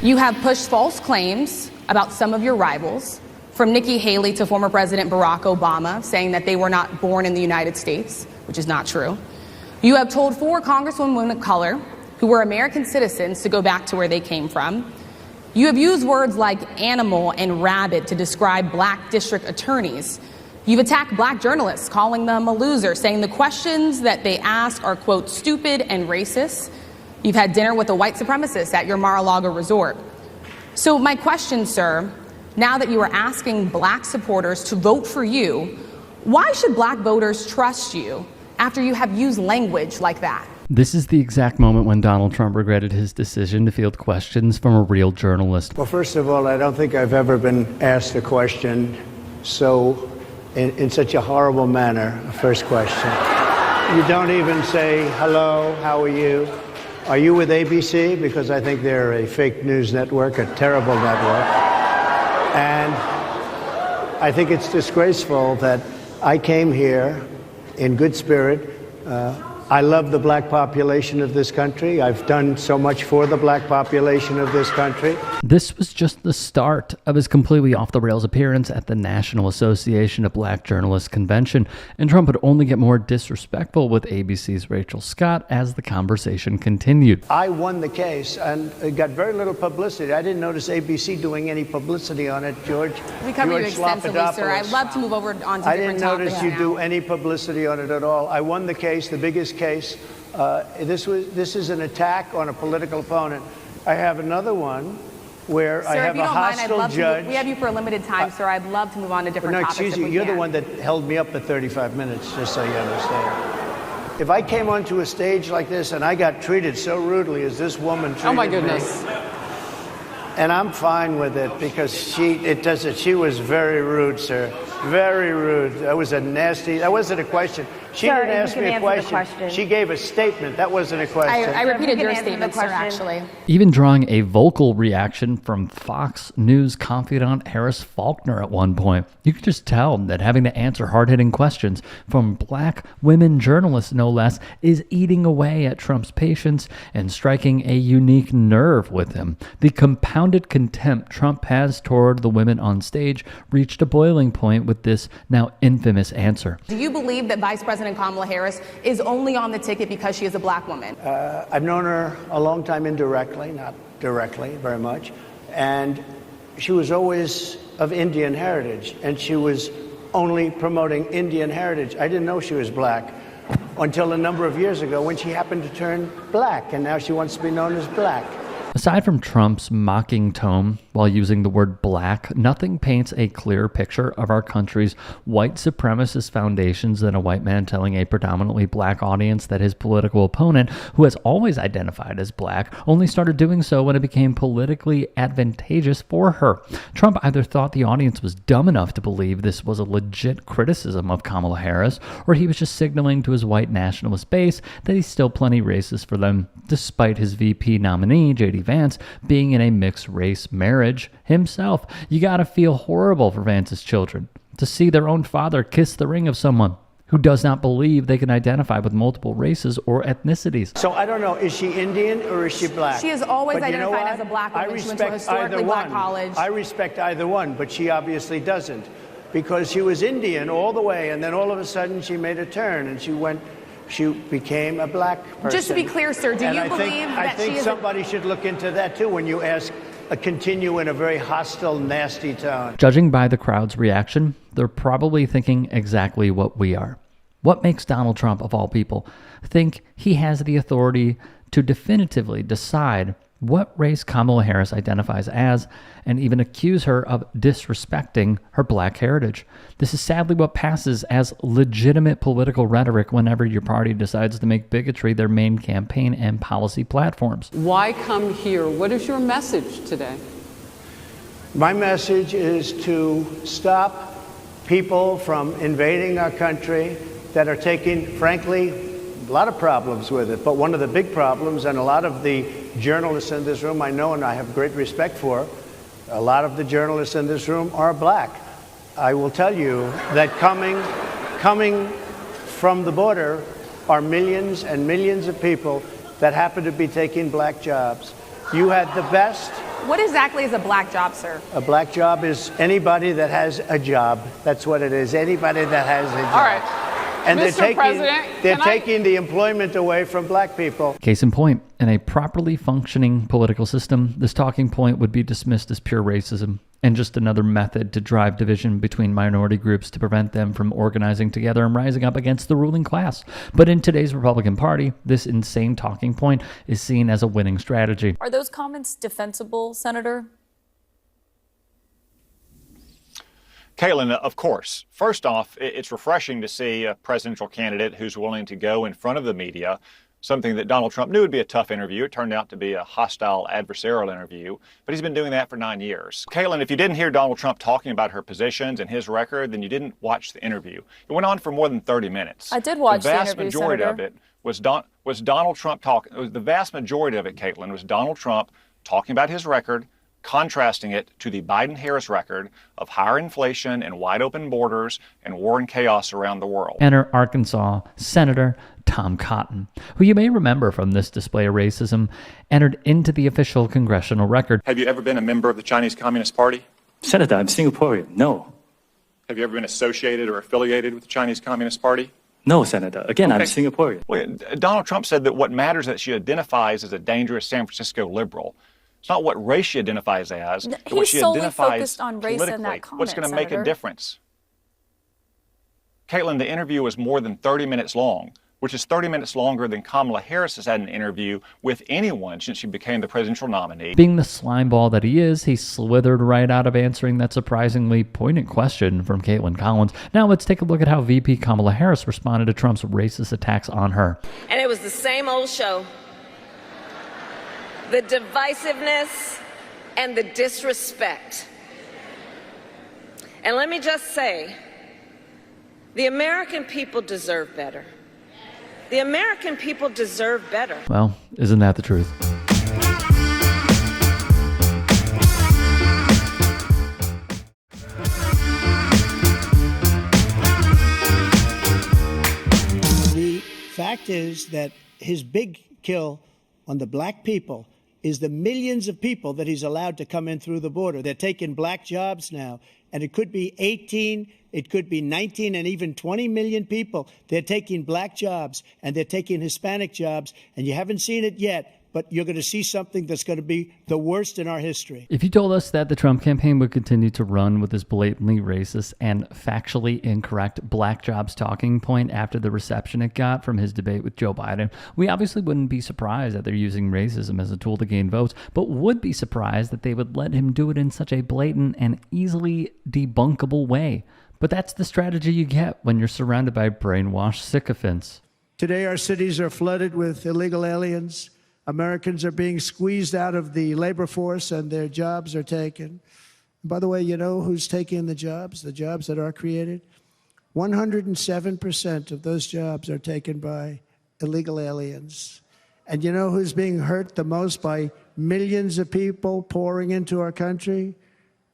You have pushed false claims about some of your rivals, from Nikki Haley to former President Barack Obama, saying that they were not born in the United States, which is not true. You have told 4 congresswomen of color who were American citizens to go back to where they came from. You have used words like animal and rabid to describe black district attorneys. You've attacked black journalists, calling them a loser, saying the questions that they ask are, quote, stupid and racist. You've had dinner with a white supremacist at your Mar-a-Lago resort. So my question, sir, now that you are asking black supporters to vote for you, why should black voters trust you after you have used language like that? This is the exact moment when Donald Trump regretted his decision to field questions from a real journalist. Well, first of all, I don't think I've ever been asked a question in such a horrible manner. First question. You don't even say, hello, how are you? Are you with ABC? Because I think they're a fake news network, a terrible network. And I think it's disgraceful that I came here in good spirit. I love the black population of this country. I've done so much for the black population of this country. This was just the start of his completely off-the-rails appearance at the National Association of Black Journalists Convention, and Trump would only get more disrespectful with ABC's Rachel Scott as the conversation continued. I won the case, and it got very little publicity. I didn't notice ABC doing any publicity on it, George. We covered you extensively, sir. I'd love to move over on to different topics. I didn't notice you do any publicity on it at all. I won the case, the biggest case. This is an attack on a political opponent. I have another one where I have a hostile judge. We have you for a limited time, sir. I'd love to move on to different topics. No, excuse you. You're the one that held me up for 35 minutes, just so you understand. If I came onto a stage like this and I got treated so rudely as this woman treated me. Oh my goodness. And I'm fine with it because she was very rude, sir. Very rude. That wasn't a question. She didn't ask me a question. She gave a statement. That wasn't a question. I repeated your statement, sir, actually. Even drawing a vocal reaction from Fox News confidant Harris Faulkner at one point. You could just tell that having to answer hard-hitting questions from black women journalists, no less, is eating away at Trump's patience and striking a unique nerve with him. The compounded contempt Trump has toward the women on stage reached a boiling point with this now infamous answer. Do you believe that Vice President Kamala Harris is only on the ticket because she is a black woman? I've known her a long time indirectly, not directly very much, and she was always of Indian heritage, and she was only promoting Indian heritage. I didn't know she was black until a number of years ago when she happened to turn black, and now she wants to be known as black. Aside from Trump's mocking tone while using the word black, nothing paints a clearer picture of our country's white supremacist foundations than a white man telling a predominantly black audience that his political opponent, who has always identified as black, only started doing so when it became politically advantageous for her. Trump either thought the audience was dumb enough to believe this was a legit criticism of Kamala Harris, or he was just signaling to his white nationalist base that he's still plenty racist for them, despite his VP nominee, J.D. Vance, being in a mixed-race marriage himself. You gotta feel horrible for Vance's children to see their own father kiss the ring of someone who does not believe they can identify with multiple races or ethnicities. So I don't know, is she Indian or is she black? She has always identified as a black woman. She went to a historically black college. I respect either one, but she obviously doesn't, because she was Indian all the way, and then all of a sudden she made a turn and she became a black person. Just to be clear, sir, do you believe that she is... I think somebody should look into that, too, when you continue in a very hostile, nasty tone. Judging by the crowd's reaction, they're probably thinking exactly what we are. What makes Donald Trump, of all people, think he has the authority to definitively decide what race Kamala Harris identifies as, and even accuse her of disrespecting her black heritage? This is sadly what passes as legitimate political rhetoric whenever your party decides to make bigotry their main campaign and policy platforms. Why come here? What is your message today? My message is to stop people from invading our country that are taking, frankly, a lot of problems with it. But one of the big problems, and a lot of the journalists in this room I know and I have great respect for, a lot of the journalists in this room are black. I will tell you that coming from the border are millions and millions of people that happen to be taking black jobs. You had the best What exactly is a black job, sir? A black job is anybody that has a job. That's what it is. Anybody that has a job. All right. And Mr. President, they're taking the employment away from black people. Case in point, in a properly functioning political system, this talking point would be dismissed as pure racism and just another method to drive division between minority groups to prevent them from organizing together and rising up against the ruling class. But in today's Republican Party, this insane talking point is seen as a winning strategy. Are those comments defensible, Senator? Caitlin, of course. First off, it's refreshing to see a presidential candidate who's willing to go in front of the media, something that Donald Trump knew would be a tough interview. It turned out to be a hostile, adversarial interview, but he's been doing that for 9 years. Caitlin, if you didn't hear Donald Trump talking about her positions and his record, then you didn't watch the interview. It went on for more than 30 minutes. I did watch the interview, The vast majority Senator. of it was Donald Trump talking. The vast majority of it, Caitlin, was Donald Trump talking about his record, contrasting it to the Biden-Harris record of higher inflation and wide open borders and war and chaos around the world. Enter Arkansas Senator Tom Cotton, who you may remember from this display of racism, entered into the official congressional record. Have you ever been a member of the Chinese Communist Party? Senator, I'm Singaporean. No. Have you ever been associated or affiliated with the Chinese Communist Party? No, Senator. Again, I'm Okay. Singaporean. Well, Donald Trump said that what matters is that she identifies as a dangerous San Francisco liberal. It's not what race she identifies as, but what He's she solely identifies focused on race in politically. that comment, What's going to make a Senator. difference? Caitlin, the interview was more than 30 minutes long, which is 30 minutes longer than Kamala Harris has had an interview with anyone since she became the presidential nominee. Being the slimeball that he is, he slithered right out of answering that surprisingly poignant question from Caitlin Collins. Now let's take a look at how VP Kamala Harris responded to Trump's racist attacks on her. And it was the same old show. The divisiveness and the disrespect. And let me just say, the American people deserve better. The American people deserve better. Well, isn't that the truth? The fact is that his big kill on the black people is the millions of people that he's allowed to come in through the border. They're taking black jobs now, and it could be 18, it could be 19, and even 20 million people. They're taking black jobs, and they're taking Hispanic jobs, and you haven't seen it yet, but you're going to see something that's going to be the worst in our history. If you told us that the Trump campaign would continue to run with this blatantly racist and factually incorrect black jobs talking point after the reception it got from his debate with Joe Biden, we obviously wouldn't be surprised that they're using racism as a tool to gain votes, but would be surprised that they would let him do it in such a blatant and easily debunkable way. But that's the strategy you get when you're surrounded by brainwashed sycophants. Today, our cities are flooded with illegal aliens. Americans are being squeezed out of the labor force and their jobs are taken. By the way, you know who's taking the jobs that are created? 107% of those jobs are taken by illegal aliens. And you know who's being hurt the most by millions of people pouring into our country?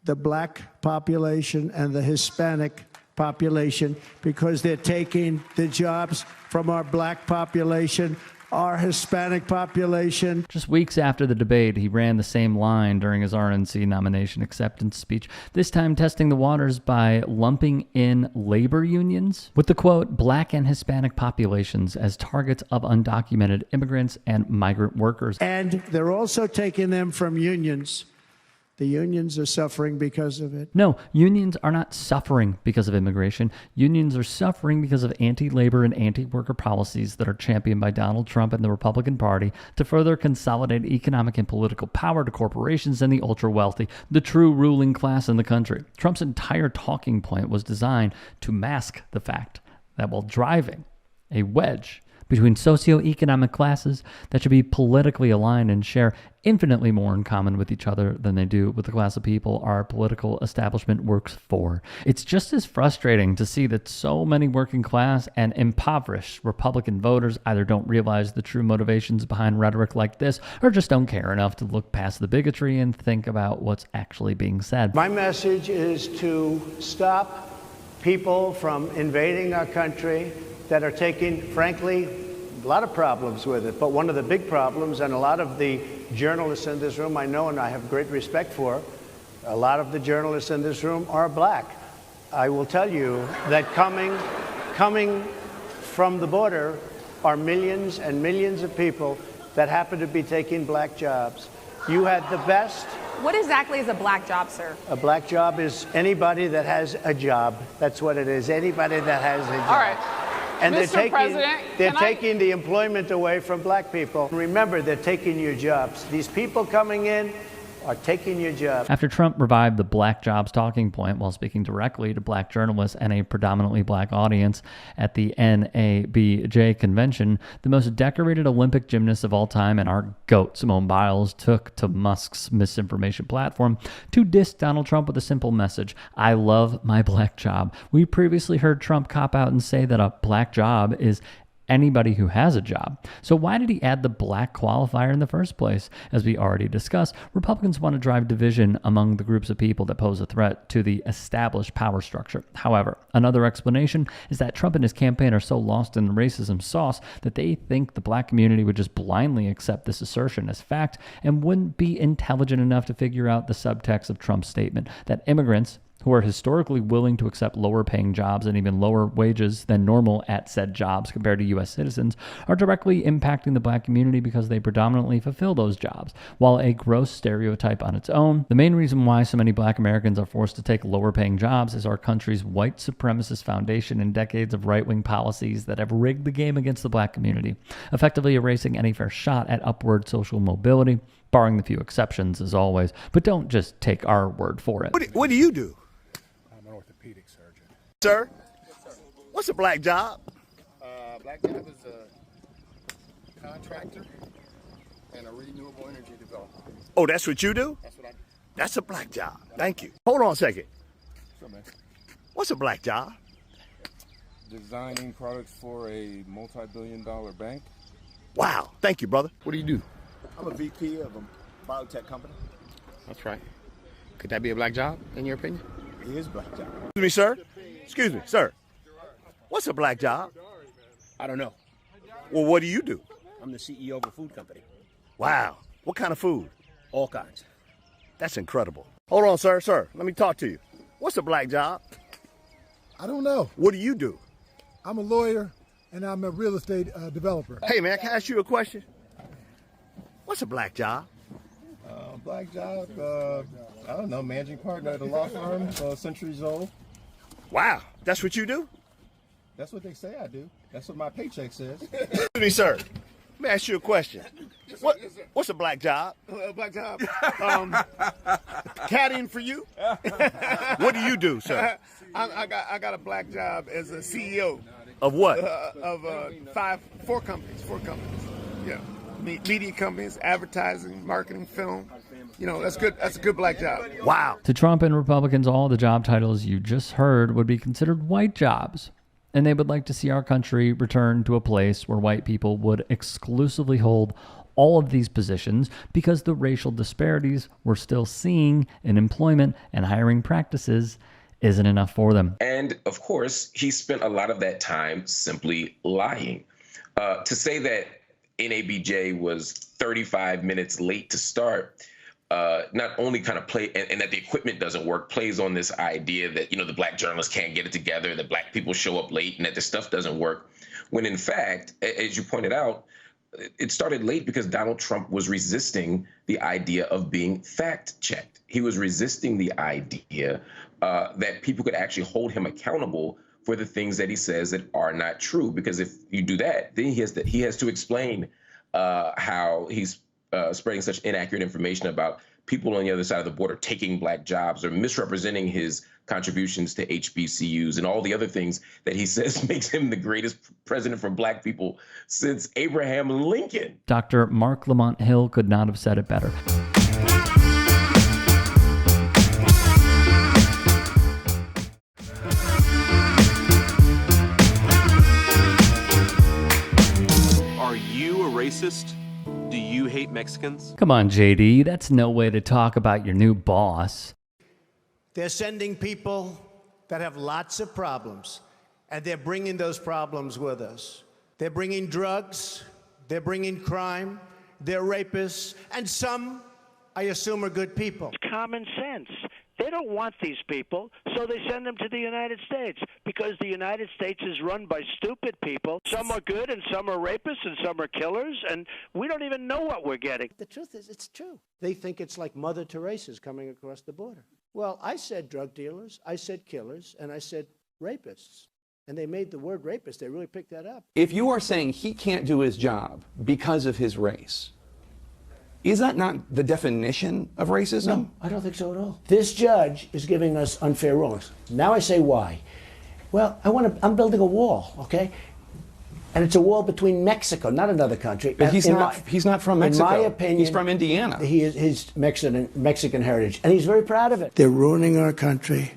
The black population and the Hispanic population, because they're taking the jobs from our black population, our Hispanic population. Just weeks after the debate, he ran the same line during his RNC nomination acceptance speech, this time testing the waters by lumping in labor unions with the quote, black and Hispanic populations as targets of undocumented immigrants and migrant workers. And they're also taking them from unions. The unions are suffering because of it. No, unions are not suffering because of immigration. Unions are suffering because of anti-labor and anti-worker policies that are championed by Donald Trump and the Republican Party to further consolidate economic and political power to corporations and the ultra-wealthy, the true ruling class in the country. Trump's entire talking point was designed to mask the fact that while driving a wedge between socioeconomic classes that should be politically aligned and share infinitely more in common with each other than they do with the class of people our political establishment works for. It's just as frustrating to see that so many working class and impoverished Republican voters either don't realize the true motivations behind rhetoric like this or just don't care enough to look past the bigotry and think about what's actually being said. My message is to stop people from invading our country that are taking, frankly, A lot of problems with it, but one of the big problems, and a lot of the journalists in this room I know and I have great respect for, a lot of the journalists in this room are black. I will tell you that coming from the border are millions and millions of people that happen to be taking black jobs. You had the best. What exactly is a black job, sir? A black job is anybody that has a job. That's what it is. Anybody that has a job. All right. And Mr. President, they're taking the employment away from black people. Remember, they're taking your jobs. These people coming in are taking your jobs. After Trump revived the black jobs talking point while speaking directly to black journalists and a predominantly black audience at the NABJ convention, the most decorated Olympic gymnast of all time and our GOAT, Simone Biles, took to Musk's misinformation platform to diss Donald Trump with a simple message: I love my black job. We previously heard Trump cop out and say that a black job is anybody who has a job. So why did he add the black qualifier in the first place? As we already discussed, Republicans want to drive division among the groups of people that pose a threat to the established power structure. However, another explanation is that Trump and his campaign are so lost in the racism sauce that they think the black community would just blindly accept this assertion as fact and wouldn't be intelligent enough to figure out the subtext of Trump's statement that immigrants who are historically willing to accept lower paying jobs and even lower wages than normal at said jobs compared to U.S. citizens are directly impacting the black community because they predominantly fulfill those jobs. While a gross stereotype on its own, the main reason why so many black Americans are forced to take lower paying jobs is our country's white supremacist foundation and decades of right-wing policies that have rigged the game against the black community, effectively erasing any fair shot at upward social mobility, barring the few exceptions as always. But don't just take our word for it. What do you do? Orthopedic surgeon. Sir? What's a black job? Black job is a contractor and a renewable energy developer. Oh, that's what you do? That's what I do. That's a black job. Thank you. Hold on a second. Sure, man. What's a black job? Designing products for a multi-billion-dollar bank. Wow. Thank you, brother. What do you do? I'm a VP of a biotech company. That's right. Could that be a black job, in your opinion? It is a black job. Excuse me, sir. Excuse me, sir. What's a black job? I don't know. Well, what do you do? I'm the CEO of a food company. Wow. What kind of food? All kinds. That's incredible. Hold on, sir. Sir, let me talk to you. What's a black job? I don't know. What do you do? I'm a lawyer, and I'm a real estate developer. Hey, man, can I ask you a question? What's a black job? Black job, I don't know, managing partner at a law firm, centuries old. Wow, that's what you do? That's what they say I do. That's what my paycheck says. Excuse me, sir. Let me ask you a question. What's a black job? A black job? Caddying for you? What do you do, sir? I got a black job as a CEO. Of what? Of four companies. Yeah. Media companies, advertising, marketing, film. You know, that's good. That's a good black job. Wow. To Trump and Republicans, all the job titles you just heard would be considered white jobs. And they would like to see our country return to a place where white people would exclusively hold all of these positions because the racial disparities we're still seeing in employment and hiring practices isn't enough for them. And of course, he spent a lot of that time simply lying. To say that NABJ was 35 minutes late to start, not only kind of play and that the equipment doesn't work, plays on this idea that, you know, the black journalists can't get it together, that black people show up late and that the stuff doesn't work. When in fact, as you pointed out, it started late because Donald Trump was resisting the idea of being fact checked. He was resisting the idea that people could actually hold him accountable for the things that he says that are not true. Because if you do that, then he has to explain how he's spreading such inaccurate information about people on the other side of the border taking black jobs or misrepresenting his contributions to HBCUs and all the other things that he says makes him the greatest president for black people since Abraham Lincoln. Dr. Mark Lamont Hill could not have said it better. Are you a racist? Do you hate Mexicans? Come on, JD, that's no way to talk about your new boss. They're sending people that have lots of problems, and they're bringing those problems with us. They're bringing drugs, they're bringing crime, they're rapists, and some, I assume, are good people. Common sense. They don't want these people, so they send them to the United States because the United States is run by stupid people. Some are good and some are rapists and some are killers, and we don't even know what we're getting. The truth is, it's true. They think it's like Mother Teresa's coming across the border. Well, I said drug dealers, I said killers, and I said rapists. And they made the word rapist. They really picked that up. If you are saying he can't do his job because of his race, is that not the definition of racism? No, I don't think so at all. This judge is giving us unfair rulings. Now I say why. Well, I'm building a wall, okay? And it's a wall between Mexico, not another country. But he's not from Mexico. In my opinion, he's from Indiana. He's Mexican heritage, and he's very proud of it. They're ruining our country,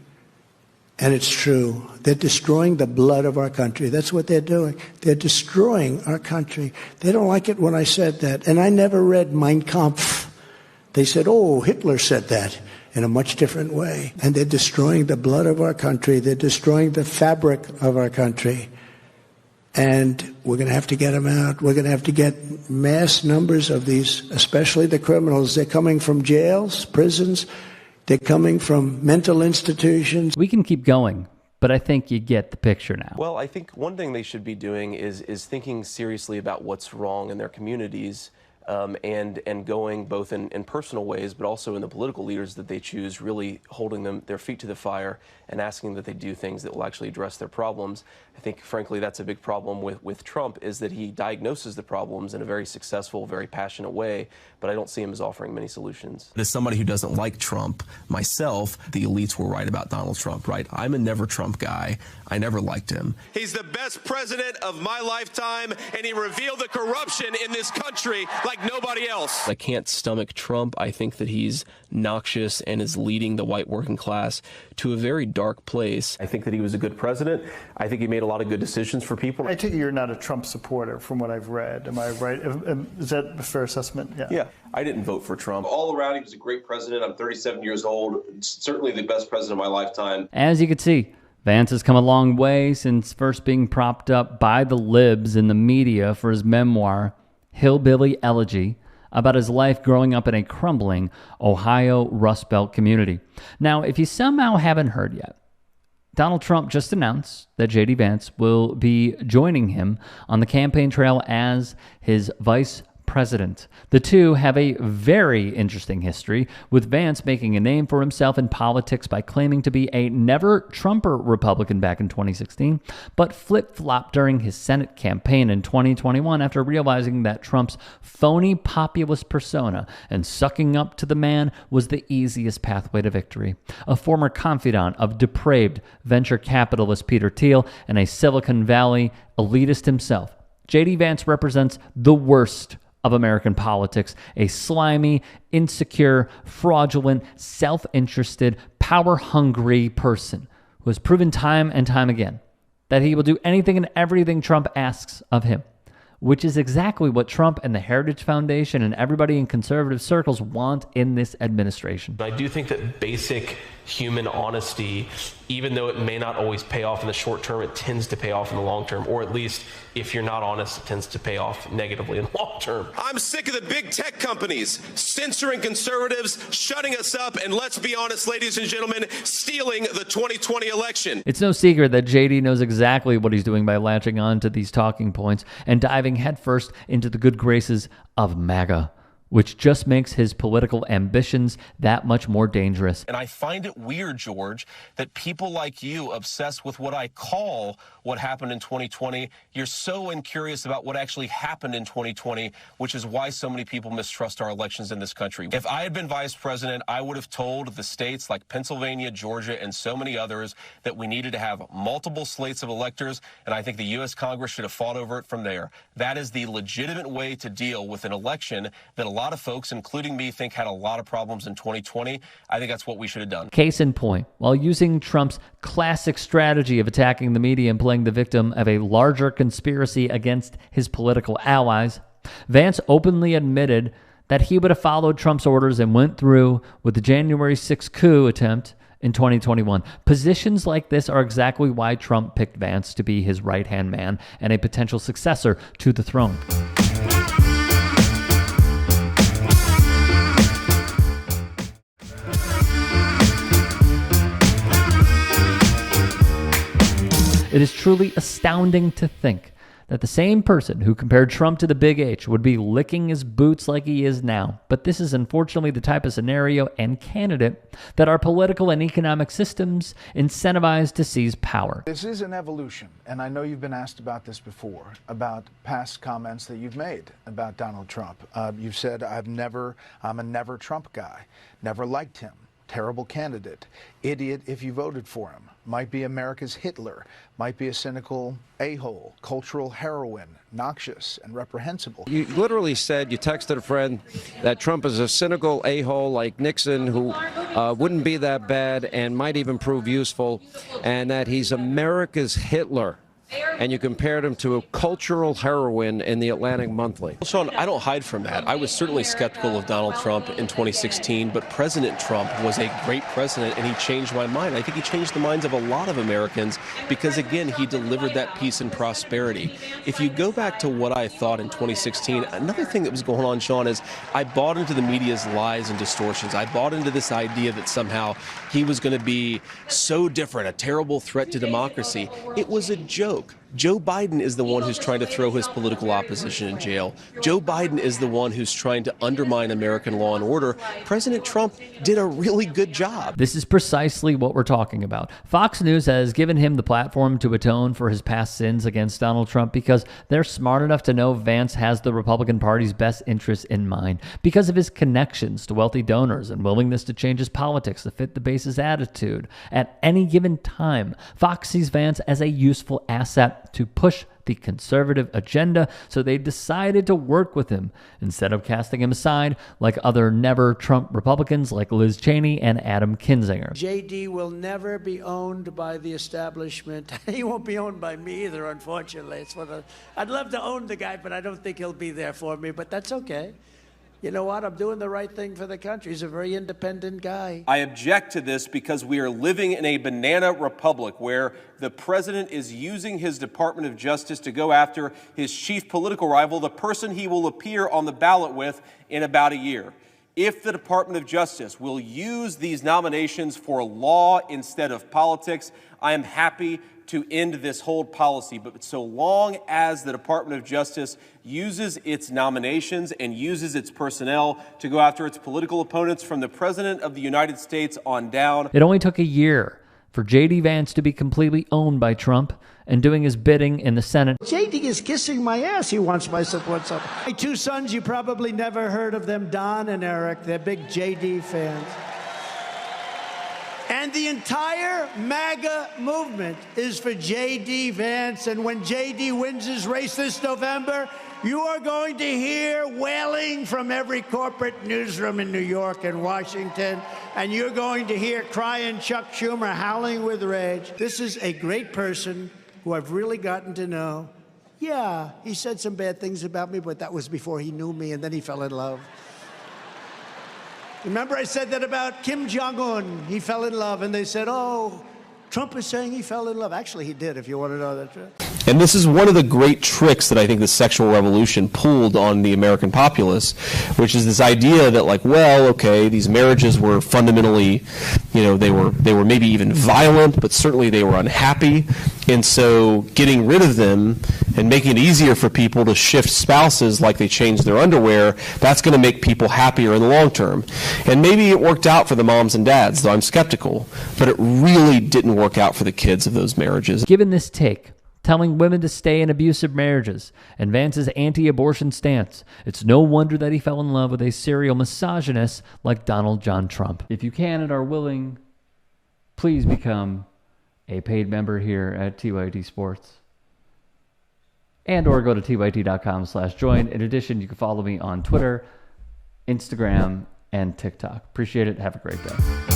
and it's true. They're destroying the blood of our country. That's what they're doing. They're destroying our country. They don't like it when I said that, and I never read Mein Kampf. They said, oh, Hitler said that in a much different way. And they're destroying the blood of our country. They're destroying the fabric of our country. And we're going to have to get them out. We're going to have to get mass numbers of these, especially the criminals. They're coming from jails, prisons. They're coming from mental institutions. We can keep going, but I think you get the picture now. Well, I think one thing they should be doing is thinking seriously about what's wrong in their communities, and going both in personal ways, but also in the political leaders that they choose, really holding their feet to the fire and asking that they do things that will actually address their problems. I think, frankly, that's a big problem with Trump, is that he diagnoses the problems in a very successful, very passionate way, but I don't see him as offering many solutions. As somebody who doesn't like Trump myself, the elites were right about Donald Trump, right? I'm a never Trump guy. I never liked him. He's the best president of my lifetime, and he revealed the corruption in this country like nobody else. I can't stomach Trump. I think that he's noxious and is leading the white working class to a very dark place. I think that he was a good president. I think he made a lot of good decisions for people. I take it you're not a Trump supporter from what I've read. Am I right? Is that a fair assessment? Yeah, I didn't vote for Trump. All around, he was a great president. I'm 37 years old. Certainly the best president of my lifetime. As you can see, Vance has come a long way since first being propped up by the libs in the media for his memoir, Hillbilly Elegy, about his life growing up in a crumbling Ohio Rust Belt community. Now, if you somehow haven't heard yet, Donald Trump just announced that J.D. Vance will be joining him on the campaign trail as his vice president. The two have a very interesting history, with Vance making a name for himself in politics by claiming to be a never-Trumper Republican back in 2016, but flip-flopped during his Senate campaign in 2021 after realizing that Trump's phony populist persona and sucking up to the man was the easiest pathway to victory. A former confidant of depraved venture capitalist Peter Thiel and a Silicon Valley elitist himself, J.D. Vance represents the worst of American politics, a slimy, insecure, fraudulent, self-interested, power-hungry person who has proven time and time again that he will do anything and everything Trump asks of him, which is exactly what Trump and the Heritage Foundation and everybody in conservative circles want in this administration. I do think that basic human honesty, even though it may not always pay off in the short term, it tends to pay off in the long term, or at least if you're not honest, it tends to pay off negatively in the long term. I'm sick of the big tech companies censoring conservatives, shutting us up, and let's be honest, ladies and gentlemen, stealing the 2020 election. It's no secret that JD knows exactly what he's doing by latching on to these talking points and diving headfirst into the good graces of MAGA, which just makes his political ambitions that much more dangerous. And I find it weird, George, that people like you obsessed with what I call what happened in 2020. You're so incurious about what actually happened in 2020, which is why so many people mistrust our elections in this country. If I had been vice president, I would have told the states like Pennsylvania, Georgia, and so many others that we needed to have multiple slates of electors, and I think the U.S. Congress should have fought over it from there. That is the legitimate way to deal with an election that a lot of folks, including me, think had a lot of problems in 2020. I think that's what we should have done. Case in point, while using Trump's classic strategy of attacking the media and playing the victim of a larger conspiracy against his political allies, Vance openly admitted that he would have followed Trump's orders and went through with the January 6th coup attempt in 2021. Positions like this are exactly why Trump picked Vance to be his right-hand man and a potential successor to the throne. It is truly astounding to think that the same person who compared Trump to the Big H would be licking his boots like he is now. But this is unfortunately the type of scenario and candidate that our political and economic systems incentivize to seize power. This is an evolution, and I know you've been asked about this before, about past comments that you've made about Donald Trump. You've said, I'm a never Trump guy, never liked him. Terrible candidate, idiot if you voted for him, might be America's Hitler, might be a cynical a-hole, cultural heroine, noxious and reprehensible. You literally said, you texted a friend, that Trump is a cynical a-hole like Nixon who wouldn't be that bad and might even prove useful, and that he's America's Hitler. And you compared him to a cultural heroine in the Atlantic Monthly. Well, Sean, I don't hide from that. I was certainly skeptical of Donald Trump in 2016, but President Trump was a great president, and he changed my mind. I think he changed the minds of a lot of Americans because, again, he delivered that peace and prosperity. If you go back to what I thought in 2016, another thing that was going on, Sean, is I bought into the media's lies and distortions. I bought into this idea that somehow he was going to be so different, a terrible threat to democracy. It was a joke. Joe Biden is the one who's trying to throw his political opposition in jail. Joe Biden is the one who's trying to undermine American law and order. President Trump did a really good job. This is precisely what we're talking about. Fox News has given him the platform to atone for his past sins against Donald Trump because they're smart enough to know Vance has the Republican Party's best interests in mind because of his connections to wealthy donors and willingness to change his politics to fit the base's attitude. At any given time, Fox sees Vance as a useful asset to push the conservative agenda, so they decided to work with him instead of casting him aside like other never-Trump Republicans like Liz Cheney and Adam Kinzinger. JD will never be owned by the establishment. He won't be owned by me either, unfortunately. I'd love to own the guy, but I don't think he'll be there for me, but that's okay. You know what? I'm doing the right thing for the country. He's a very independent guy. I object to this because we are living in a banana republic where the president is using his Department of Justice to go after his chief political rival, the person he will appear on the ballot with in about a year. If the Department of Justice will use these nominations for law instead of politics, I am happy to end this hold policy. But so long as the Department of Justice uses its nominations and uses its personnel to go after its political opponents from the President of the United States on down. It only took a year for J.D. Vance to be completely owned by Trump and doing his bidding in the Senate. JD is kissing my ass. He wants my support. My two sons, you probably never heard of them, Don and Eric. They're big JD fans. And the entire MAGA movement is for J.D. Vance. And when J.D. wins his race this November, you are going to hear wailing from every corporate newsroom in New York and Washington. And you're going to hear crying Chuck Schumer howling with rage. This is a great person who I've really gotten to know. Yeah, he said some bad things about me, but that was before he knew me, and then he fell in love. Remember I said that about Kim Jong-un? He fell in love, and they said, oh, Trump is saying he fell in love. Actually, he did, if you want to know that truth. And this is one of the great tricks that I think the sexual revolution pulled on the American populace, which is this idea that, like, well, okay, these marriages were fundamentally, you know, they were maybe even violent, but certainly they were unhappy. And so getting rid of them and making it easier for people to shift spouses like they change their underwear, that's going to make people happier in the long term. And maybe it worked out for the moms and dads, though I'm skeptical, but it really didn't work out for the kids of those marriages. Given this take, telling women to stay in abusive marriages, and Vance's anti-abortion stance, it's no wonder that he fell in love with a serial misogynist like Donald John Trump. If you can and are willing, please become a paid member here at TYT Sports. And or go to tyt.com/join. In addition, you can follow me on Twitter, Instagram, and TikTok. Appreciate it. Have a great day.